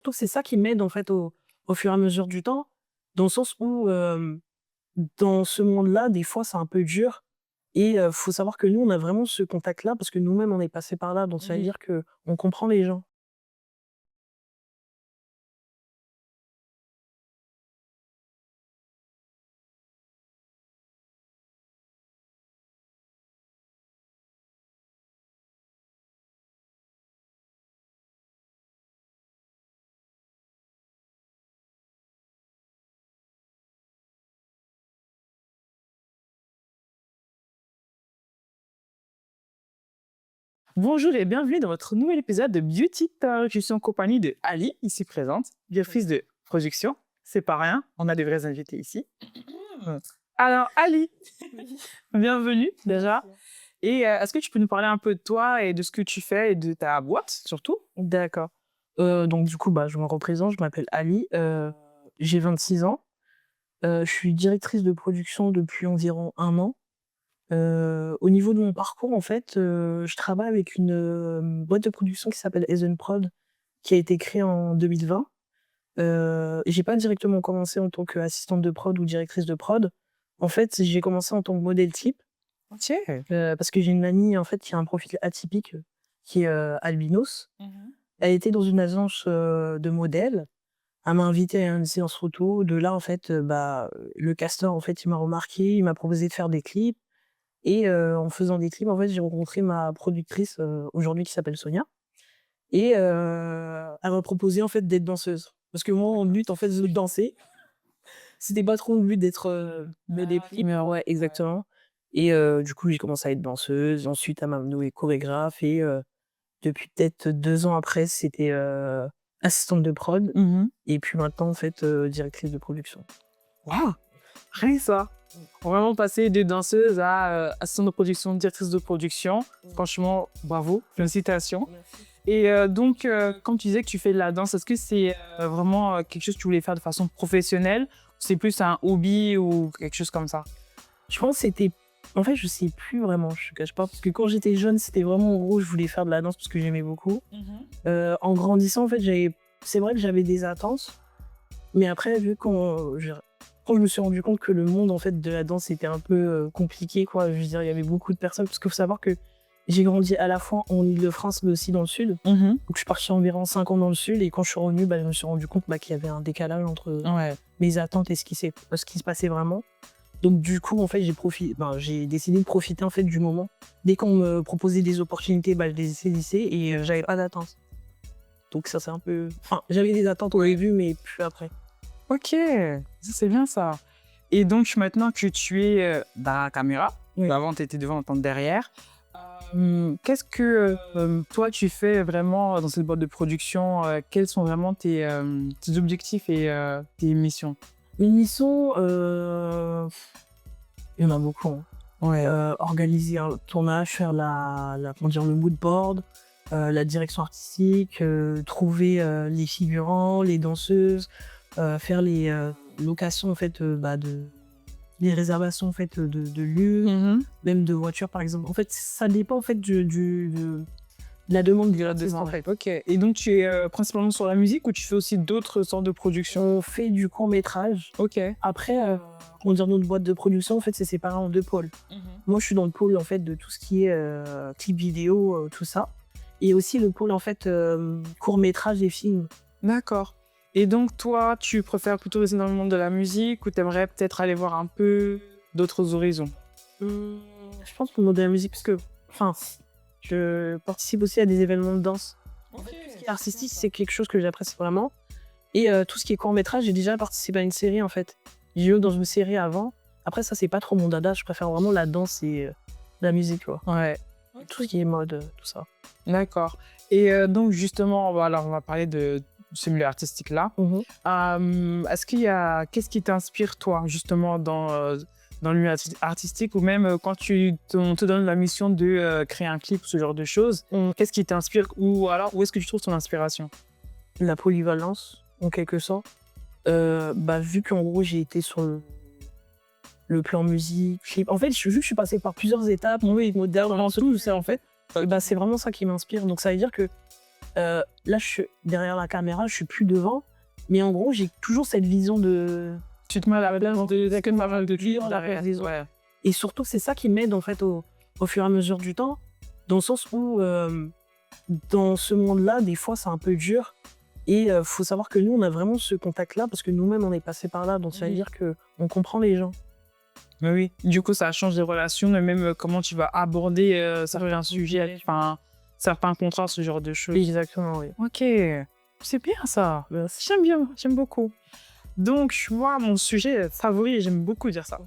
Donc c'est ça qui m'aide en fait au fur et à mesure du temps, dans le sens où, dans ce monde-là, des fois, c'est un peu dur et faut savoir que nous, on a vraiment ce contact-là parce que nous-mêmes, on est passés par là, donc ça veut Mmh. dire qu'on comprend les gens. Bonjour et bienvenue dans votre nouvel épisode de Beauty Talk. Je suis en compagnie de Ali, ici présente, directrice de production. C'est pas rien, on a des vrais invités ici. Alors, Ali, bienvenue déjà. Et est-ce que tu peux nous parler un peu de toi et de ce que tu fais et de ta boîte surtout? D'accord. Donc du coup, bah, je me représente, je m'appelle Ali, j'ai 26 ans, je suis directrice de production depuis environ 1 an. Au niveau de mon parcours, en fait, je travaille avec une, boîte de production qui s'appelle Ezen Prod, qui a été créée en 2020. J'ai pas directement commencé en tant qu'assistante de prod ou directrice de prod. En fait, j'ai commencé en tant que modèle type, Ok. parce que j'ai une amie, en fait, qui a un profil atypique, qui est, albinos. Mhm. Elle était dans une agence, de modèles. Elle m'a invitée à une séance photo. De là, en fait, bah, le casteur, en fait, il m'a remarqué, il m'a proposé de faire des clips et en faisant des clips, en fait, j'ai rencontré ma productrice, aujourd'hui qui s'appelle Sonia et elle m'a proposé, en fait, d'être danseuse. Parce que moi, mon but, en fait, c'est de danser. C'était pas trop le but d'être, des clips. Ouais, exactement et du coup, j'ai commencé à être danseuse. Ensuite, elle m'a nommée chorégraphe et depuis peut-être 2 ans après, c'était, assistante de prod Mhm. et puis maintenant, en fait, directrice de production. Waouh, rien que ça. Vraiment passer de danseuse à assistante de production, directrice de production. Franchement, bravo, félicitations. Merci. Et donc, quand tu disais que tu fais de la danse, est-ce que c'est vraiment quelque chose que tu voulais faire de façon professionnelle? Ou c'est plus un hobby ou quelque chose comme ça? Je pense que c'était en fait, je sais plus vraiment, je te cache pas, parce que quand j'étais jeune, c'était vraiment en gros, je voulais faire de la danse parce que j'aimais beaucoup. Mhm. En grandissant, en fait, c'est vrai que j'avais des attentes, mais après, vu quand je me suis rendu compte que le monde, en fait, de la danse était un peu, compliqué, quoi. Je veux dire, il y avait beaucoup de personnes parce qu'il faut savoir que j'ai grandi à la fois en Île-de-France, mais aussi dans le sud. Mhm. Donc je suis partie environ 5 ans dans le sud et quand je suis revenue, bah, je me suis rendu compte, bah, qu'il y avait un décalage entre Ouais. mes attentes et ce qui se passait vraiment. Donc du coup, en fait, j'ai décidé de profiter, en fait, du moment. Dès qu'on me proposait des opportunités, bah, je les saisissais et j'avais pas d'attente. Donc ça, c'est un peu enfin, j'avais des attentes au début, mais plus après. Ok, ça, c'est bien ça. Et donc, maintenant que tu es dans la caméra, Oui. avant tu étais devant, maintenant derrière, qu'est-ce que toi tu fais vraiment dans cette boîte de production? Quels sont vraiment tes objectifs et tes missions? Une mission, il y en a beaucoup, hein. Ouais. Organiser un tournage, faire comment dire? Le mood board, la direction artistique, trouver, les figurants, les danseuses, faire les, locations en fait, bah, les réservations en fait, de lieux, Mhm. même de voitures par exemple. En fait, ça dépend en fait de la demande du De la artiste en descente. fait. Ok. Et donc, tu es principalement sur la musique ou tu fais aussi d'autres sortes de productions? On fait du court-métrage. Ok. Après, comment dire? Notre boîte de production en fait, c'est séparé en 2 pôles. Mhm. Moi, je suis dans le pôle en fait de tout ce qui est, clip vidéo, tout ça et aussi le pôle en fait, court-métrage et film. D'accord. Et donc, toi, tu préfères plutôt rester dans le monde de la musique ou t'aimerais peut-être aller voir un peu d'autres horizons? Mmh, je pense pour le monde de la musique parce que enfin, je participe aussi à des événements de danse. En fait, tout ce qui est artistique, c'est quelque chose que j'apprécie vraiment et tout ce qui est court-métrage, j'ai déjà participé à une série, en fait. J'ai joué dans une série avant. Après ça, c'est pas trop mon dada, je préfère vraiment la danse et la musique, quoi. Ouais. Tout ce qui est mode, tout ça. D'accord. Et donc justement, alors on va parler de ce milieu artistique-là. Mmh. Est-ce qu'il y a qu'est-ce qui t'inspire toi justement dans le milieu artistique ou même quand on te donne la mission de créer un clip, ce genre de choses, Mmh. qu'est-ce qui t'inspire ou alors où est-ce que tu trouves ton inspiration? La polyvalence, en quelque sorte. Bah, vu qu'en gros, j'ai été sur le plan musique, clip. En fait, vu que je suis passée par plusieurs étapes, oui, moderne, tout ça, en fait, bah, c'est vraiment ça qui m'inspire. Donc ça veut dire que Là, je suis derrière la caméra, je suis plus devant. Mais en gros, j'ai toujours cette vision de... Tu te mets à la place de pas mal de clients la derrière. raison. Ouais. Et surtout, c'est ça qui m'aide en fait au fur et à mesure du temps, dans le sens où dans ce monde-là, des fois, c'est un peu dur. Et faut savoir que nous, on a vraiment ce contact-là parce que nous-mêmes, on est passé par là. Donc, ça veut dire qu'on comprend les gens. Mais oui, du coup, ça change les relations et même comment tu vas aborder certains sujets, enfin, certains contrats, ce genre de choses. Exactement, oui. Ok, c'est bien ça. Merci. J'aime bien, j'aime beaucoup. Donc, moi, mon sujet favori, et j'aime beaucoup dire ça,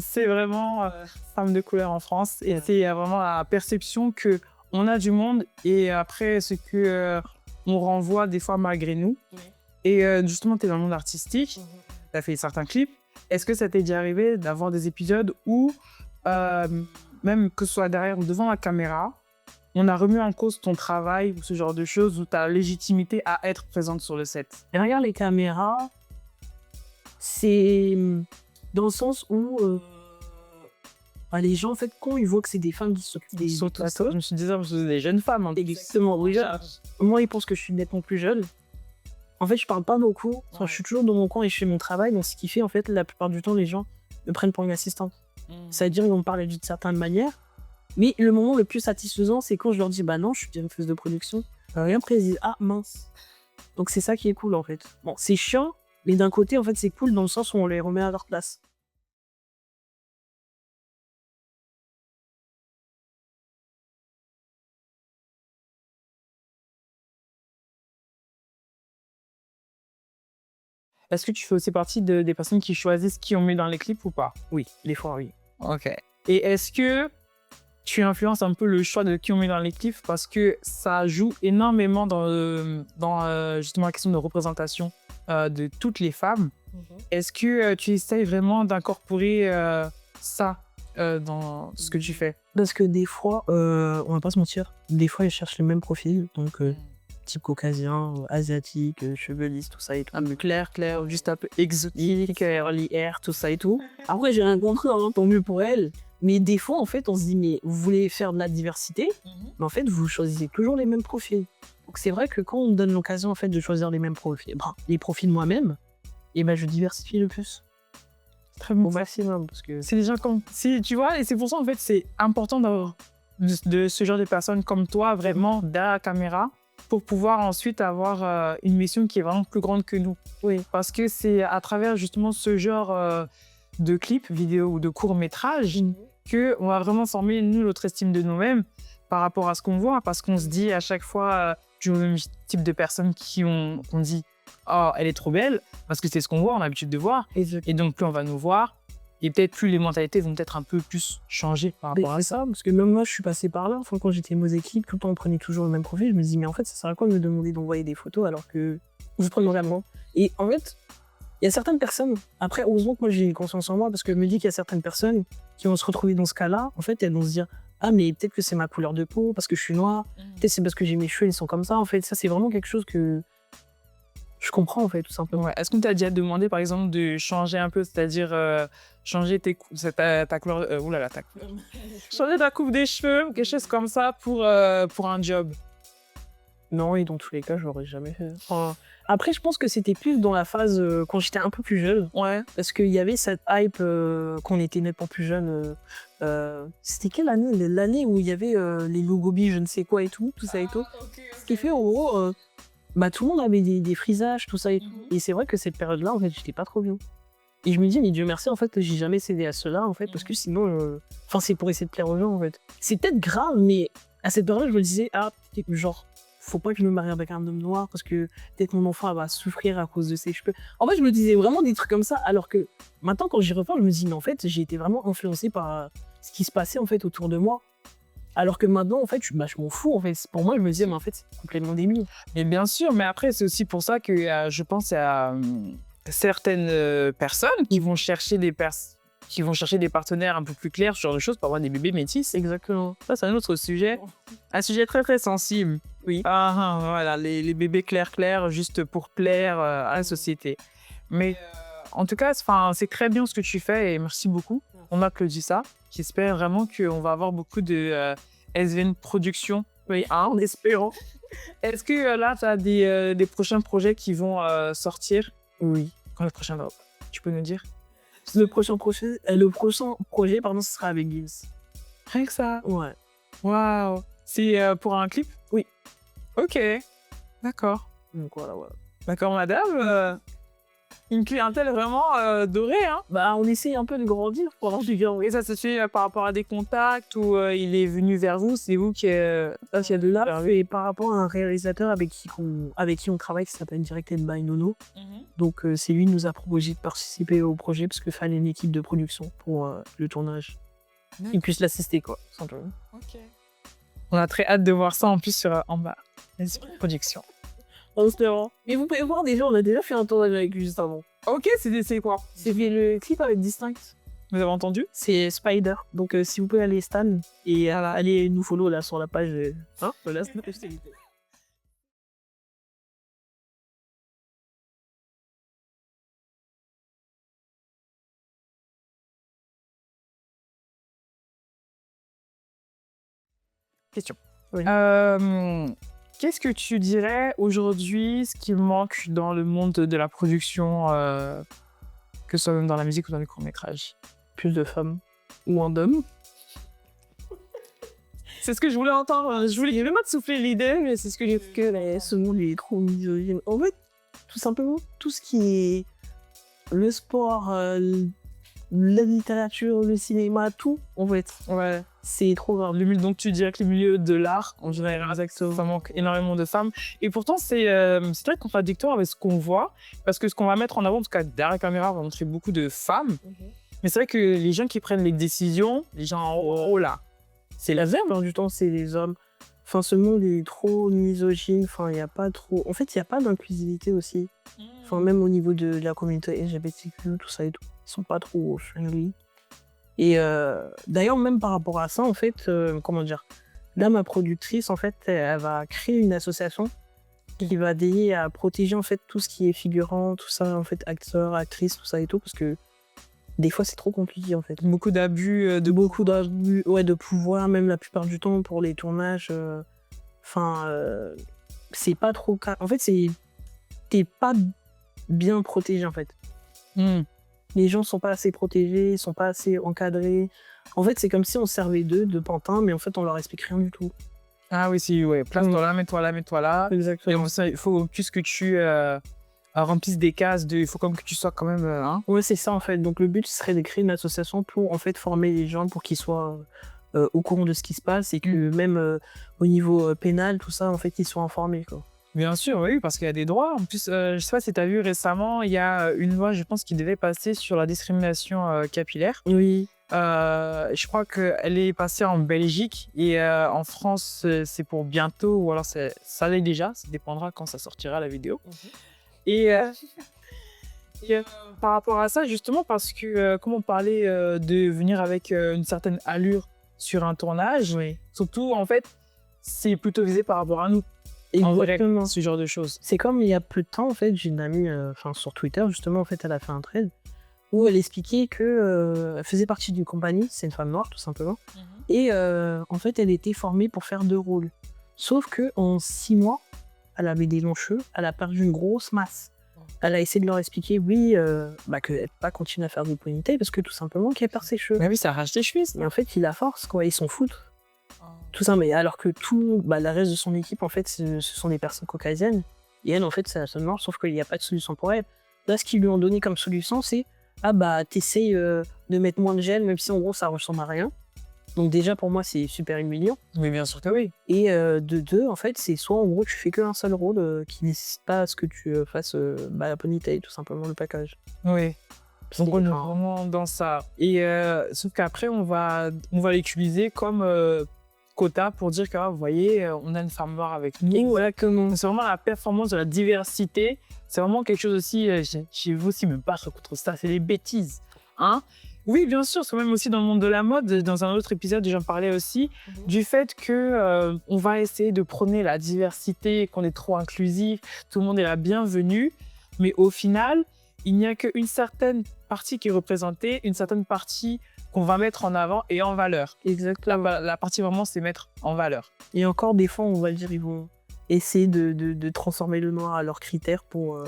c'est vraiment femme de couleur en France. Et c'est vraiment la perception qu'on a du monde et après ce que on renvoie des fois malgré nous. Oui. Et justement, tu es dans le monde artistique, tu as fait certains clips. Est-ce que ça t'est déjà arrivé d'avoir des épisodes où, même que ce soit derrière ou devant la caméra, on a remis en cause ton travail ou ce genre de choses où ta légitimité à être présente sur le set? Derrière les caméras, c'est dans le sens où les gens, en fait, quand ils voient que c'est des femmes qui s'occupent des plateaux, Je me suis dit ça parce que c'est des jeunes femmes. Hein, exactement, oui, moi, ils pensent que je suis nettement plus jeune. En fait, je parle pas beaucoup. Enfin, je suis toujours dans mon coin et je fais mon travail. Donc, ce qui fait, en fait, la plupart du temps, les gens me prennent pour une assistante. C'est-à-dire, ils vont me parler d'une certaine manière. Mais le moment le plus satisfaisant, c'est quand je leur dis, bah non, je suis directrice de production. Et après, ils disent, ah mince. Donc, c'est ça qui est cool, en fait. Bon, c'est chiant, mais d'un côté, en fait, c'est cool dans le sens où on les remet à leur place. Est-ce que tu fais aussi partie des personnes qui choisissent qui on met dans les clips ou pas? Oui, des fois, oui. Ok. Et est-ce que tu influences un peu le choix de qui on met dans les clips parce que ça joue énormément dans justement la question de représentation de toutes les femmes? Est-ce que tu essayes vraiment d'incorporer ça dans ce que tu fais? Parce que des fois, on va pas se mentir, des fois, ils cherchent les mêmes profils. Donc, type caucasien, asiatique, cheveux lisses, tout ça et tout. Un peu clair, juste un peu exotique. Early hair, tout ça et tout. Après, j'ai rien contre, hein, tant mieux pour elle. Mais des fois, en fait, on se dit, mais vous voulez faire de la diversité, mais en fait, vous choisissez toujours les mêmes profils. Donc, c'est vrai que quand on me donne l'occasion, en fait, de choisir les mêmes profils, les profils moi-même, et ben, je diversifie le plus. Très bon. Au maximum, parce que... C'est des gens comme... Tu vois, et c'est pour ça, en fait, c'est important d'avoir de ce genre de personnes comme toi, vraiment, derrière la caméra, pour pouvoir ensuite avoir une mission qui est vraiment plus grande que nous. Oui. Parce que c'est à travers, justement, ce genre de clips, vidéos ou de courts-métrages qu'on va vraiment former, nous, notre estime de nous-mêmes par rapport à ce qu'on voit. Parce qu'on se dit à chaque fois, du même type de personnes qu'on dit « Oh, elle est trop belle », parce que c'est ce qu'on voit, on a l'habitude de voir. Et donc, plus on va nous voir, et peut-être plus les mentalités vont peut-être un peu plus changer par rapport à ça. Parce que même moi, je suis passée par là. Enfin, quand j'étais aux équipes, tout le temps, on prenait toujours le même profil. Je me dis, mais en fait, ça sert à quoi de me demander d'envoyer des photos alors que je prends vraiment. Et en fait, il y a certaines personnes, après, heureusement que moi, j'ai conscience en moi, parce que je me dis qu'il y a certaines personnes qui vont se retrouver dans ce cas-là. En fait, elles vont se dire, ah, mais peut-être que c'est ma couleur de peau, parce que je suis noire. Peut-être c'est parce que j'ai mes cheveux, ils sont comme ça. En fait, ça, c'est vraiment quelque chose que je comprends, en fait, tout simplement. Ouais. Est-ce qu'on t'a déjà demandé, par exemple, de changer un peu, c'est-à-dire changer ta couleur... ta couleur. Changer ta coupe des cheveux, quelque chose comme ça pour un job? Non, et dans tous les cas, je l'aurais jamais fait. Enfin, après, je pense que c'était plus dans la phase quand j'étais un peu plus jeune. Ouais. Parce qu'il y avait cette hype quand on était nettement plus jeune. C'était quelle année? L'année où il y avait les logobies, je ne sais quoi et tout ça et tout. Ce qui fait, en gros, tout le monde avait des frisages, tout ça et tout. Et c'est vrai que cette période-là, en fait, j'étais pas trop bien. Et je me dis, mais Dieu merci, en fait, que j'ai jamais cédé à cela, en fait, parce que sinon, c'est pour essayer de plaire aux gens, en fait. C'est peut-être grave, mais à cette période-là, je me disais, genre, faut pas que je me marie avec un homme noir parce que peut-être mon enfant va souffrir à cause de ses cheveux. En fait, je me disais vraiment des trucs comme ça, alors que maintenant, quand j'y repense, je me dis, mais en fait, j'ai été vraiment influencé par ce qui se passait en fait autour de moi. Alors que maintenant, en fait, je m'en fous. En fait, pour moi, je me disais, mais en fait, c'est complètement débile. Mais bien sûr, mais après, c'est aussi pour ça que je pense à certaines personnes qui vont chercher des partenaires un peu plus clairs, ce genre de choses, pour avoir des bébés métis. Exactement. Ça, c'est un autre sujet. Un sujet très, très sensible. Oui. Voilà, les bébés clairs, juste pour plaire à la société. Mais en tout cas, c'est très bien ce que tu fais et merci beaucoup. On applaudit ça. J'espère vraiment qu'on va avoir beaucoup de SVN Productions Oui, hein, en espérant. Est-ce que là, tu as des prochains projets qui vont sortir? Oui. Quand le prochain va? Tu peux nous dire? Le prochain projet, pardon, ce sera avec Gims. Rien que ça. Ouais. Waouh. C'est pour un clip? Oui. Ok. D'accord. Donc voilà. D'accord, madame. Une clientèle vraiment dorée, hein? Bah, on essaye un peu de grandir pour avoir du gain. Et ça se fait par rapport à des contacts ou il est venu vers vous? C'est vous qui... Ça vient de là. Et par rapport à un réalisateur avec qui on travaille, qui s'appelle Directed by Nono. Donc, c'est lui qui nous a proposé de participer au projet parce qu'il fallait une équipe de production pour le tournage. Qu'il puisse l'assister, quoi, simplement. Ok. On a très hâte de voir ça en plus sur en bas. Production. Mais vous pouvez voir déjà, on a déjà fait un tournage avec lui juste avant. Ok, c'est quoi? C'est fait le clip avec Distinct. Vous avez entendu? C'est Spider. Donc, si vous pouvez aller Stan et aller nous follow là sur la page. Voilà, c'est notre spécialité. Question. Oui. Qu'est-ce que tu dirais aujourd'hui, ce qui manque dans le monde de la production, que ce soit même dans la musique ou dans les courts-métrages? Plus de femmes. Ou un d'hommes. C'est ce que je voulais entendre. Je voulais même pas te souffler l'idée, mais c'est ce que j'ai fait. Que ce monde est trop misogyne. En fait, tout simplement, tout ce qui est le sport, la littérature, le cinéma, tout, en fait, Ouais. c'est trop grave. Donc tu dirais que le milieu de l'art, en général, ça manque énormément de femmes. Et pourtant, c'est très contradictoire avec ce qu'on voit, parce que ce qu'on va mettre en avant, en tout cas derrière la caméra, va montrer beaucoup de femmes. Mais c'est vrai que les gens qui prennent les décisions, les gens en haut là, C'est la verbe, du temps, c'est les hommes. Enfin, ce monde est trop misogyne. Enfin, il n'y a pas trop. En fait, il n'y a pas d'inclusivité aussi. Enfin, même au niveau de la communauté LGBTQ, tout ça et tout. Ils sont pas trop friendly. Et d'ailleurs, même par rapport à ça, en fait, comment dire, là, ma productrice, en fait, elle va créer une association qui va veiller à protéger, en fait, tout ce qui est figurant, tout ça, en fait, acteurs, actrices, tout ça et tout, parce que des fois, c'est trop compliqué, en fait. beaucoup d'abus Beaucoup d'abus, ouais, de pouvoir, même la plupart du temps, pour les tournages. Enfin, c'est pas trop... En fait, t'es pas bien protégé, en fait. Les gens sont pas assez protégés, ils sont pas assez encadrés. En fait, c'est comme si on servait d'eux, de pantins, mais en fait, on leur explique rien du tout. Ah oui, si, ouais. Place-toi là, mets-toi là, mets-toi là. Exactement. Et il faut plus que tu remplisses des cases, il faut comme que tu sois quand même... hein. Ouais, c'est ça, en fait. Donc, le but serait de créer une association pour, en fait, former les gens pour qu'ils soient au courant de ce qui se passe et que même au niveau pénal, tout ça, en fait, ils soient informés, quoi. Bien sûr, oui, parce qu'il y a des droits. En plus, je sais pas si tu as vu récemment, il y a une loi, je pense, qui devait passer sur la discrimination capillaire. Oui. Je crois qu'elle est passée en Belgique et en France, c'est pour bientôt, ou alors ça l'est déjà, ça dépendra quand ça sortira la vidéo. Et par rapport à ça, justement, parce que comme on parlait de venir avec une certaine allure sur un tournage, surtout, en fait, c'est plutôt visé par rapport à nous. Exactement. En vrai, ce genre de choses. C'est comme il y a peu de temps, en fait, j'ai une amie sur Twitter, justement, en fait, elle a fait un thread où elle expliquait que elle faisait partie d'une compagnie, c'est une femme noire, tout simplement, et en fait, elle était formée pour faire 2 rôles. Sauf qu'en 6 mois, elle avait des longs cheveux, elle a perdu une grosse masse. Elle a essayé de leur expliquer, oui, qu'elle ne peut pas continuer à faire des ponytails parce que tout simplement qu'elle perd ses cheveux. Mais oui, ça arrache les cheveux. Et en fait, il la force, quoi, ils s'en foutent. Tout ça, mais alors que le reste de son équipe, en fait, ce sont des personnes caucasiennes. Et elle, en fait, c'est la seule noire, sauf qu'il n'y a pas de solution pour elle. Là, ce qu'ils lui ont donné comme solution, c'est t'essayes de mettre moins de gel, même si en gros, ça ressemble à rien. Donc, déjà, pour moi, c'est super humiliant. Mais bien sûr que oui. Et de 2, en fait, c'est soit en gros, tu fais qu'un seul rôle qui nécessite pas à ce que tu fasses la ponytail, tout simplement, le package. Oui. Donc, on est vraiment dans ça. Et sauf qu'après, on va l'utiliser comme quota pour dire que, vous voyez, on a une femme noire avec nous. Exactement. C'est vraiment la performance de la diversité. C'est vraiment quelque chose aussi, je veux aussi me battre contre ça, c'est des bêtises. Hein? Oui, bien sûr, c'est même aussi dans le monde de la mode, dans un autre épisode, j'en parlais aussi, du fait que on va essayer de prôner la diversité, qu'on est trop inclusif, tout le monde est la bienvenue, mais au final, il n'y a qu'une certaine partie qui est représentée, une certaine partie qu'on va mettre en avant et en valeur. Exactement. La partie vraiment, c'est mettre en valeur. Et encore, des fois, on va dire, ils vont essayer de transformer le noir à leurs critères pour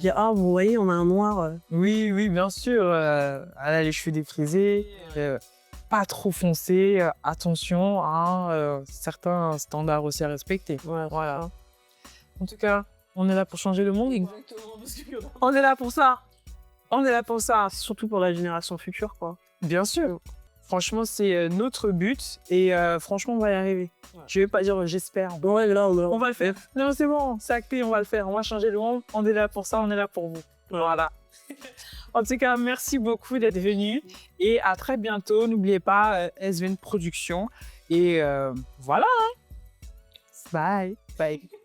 dire, ah, vous voyez, on a un noir. Oui, oui, bien sûr. Elle a les cheveux défrisés, pas trop foncé. Attention à certains standards aussi à respecter. Ouais, Voilà. En tout cas, on est là pour changer le monde. exactement. On est là pour ça. On est là pour ça. Surtout pour la génération future, quoi. Bien sûr. Franchement, c'est notre but et franchement, on va y arriver. Ouais. Je vais pas dire j'espère. Ouais, là, On va le faire. Non, c'est bon, c'est acté, on va le faire. On va changer le monde. On est là pour ça, on est là pour vous. Voilà. En tout cas, merci beaucoup d'être venu et à très bientôt. N'oubliez pas SVN Production et voilà. Bye. Bye.